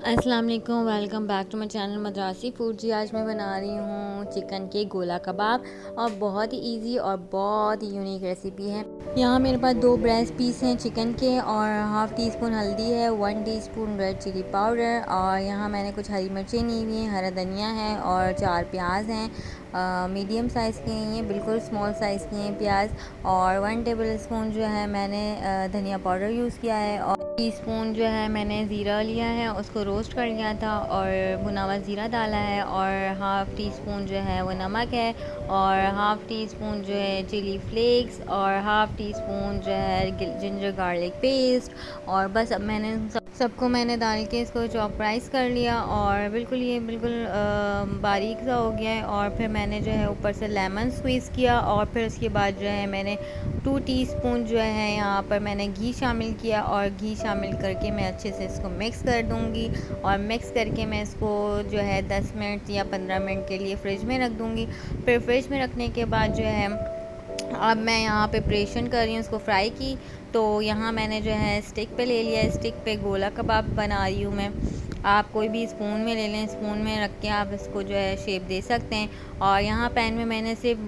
अस्सलाम वालेकुम, welcome back to my channel Madrasi food. जी आज मैं बना रही हूँ चिकन के गोला कबाब और बहुत ही इजी और बहुत ही यूनिक रेसिपी है। यहाँ मेरे पास 2 ब्रेस्ट पीस हैं चिकन के और हाफ़ टी स्पून हल्दी है, 1 टीस्पून रेड चिली पाउडर और यहाँ मैंने कुछ हरी मिर्चें ली हुई हैं, हरा धनिया है और 4 प्याज हैं। मीडियम साइज़ की नहीं है, बिल्कुल स्मॉल साइज़ की हैं प्याज। और 1 टेबल स्पून जो है मैंने धनिया पाउडर यूज़ किया है और टीस्पून जो है मैंने ज़ीरा लिया है, उसको रोस्ट कर लिया था और भुना हुआ ज़ीरा डाला है और हाफ़ टी स्पून जो है वो नमक है और हाफ़ टी स्पून जो है चिली फ्लेक्स और हाफ़ टी स्पून जो है जिंजर गार्लिक पेस्ट। और बस अब मैंने सबको मैंने डाल के इसको चॉपराइज़ कर लिया और बिल्कुल बारीक सा हो गया है। और फिर मैंने जो है ऊपर से लेमन स्क्वीज़ किया और फिर उसके बाद जो है मैंने 2 टीस्पून जो है यहाँ पर मैंने घी शामिल किया और घी शामिल करके मैं अच्छे से इसको मिक्स कर दूँगी और मिक्स करके मैं इसको जो है 10 मिनट या 15 मिनट के लिए फ़्रिज में रख दूँगी। फिर फ्रिज में रखने के बाद जो है अब मैं यहाँ प्रिपरेशन कर रही हूँ उसको फ्राई की। तो यहाँ मैंने जो है स्टिक पे ले लिया है, स्टिक पे गोला कबाब बना रही हूँ मैं। आप कोई भी स्पून में ले लें, स्पून में रख के आप इसको जो है शेप दे सकते हैं। और यहाँ पैन में मैंने सिर्फ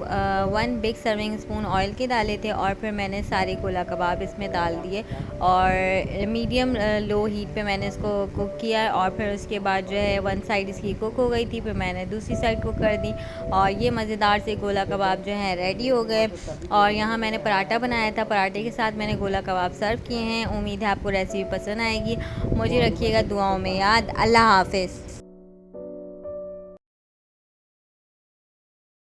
1 बिग सर्विंग स्पून ऑयल के डाले थे और फिर मैंने सारे गोला कबाब इसमें डाल दिए और मीडियम लो हीट पे मैंने इसको कुक किया। और फिर उसके बाद जो है 1 साइड इसकी कुक हो गई थी, फिर मैंने दूसरी साइड कुक कर दी और ये मज़ेदार से गोला कबाब जो है रेडी हो गए। और यहाँ मैंने पराठा बनाया था, पराठे के साथ मैंने गोला कबाब सर्व किए हैं। उम्मीद है आपको रेसिपी पसंद आएगी। मुझे रखिएगा दुआओं में याद। अल्लाह हाफ़िज़।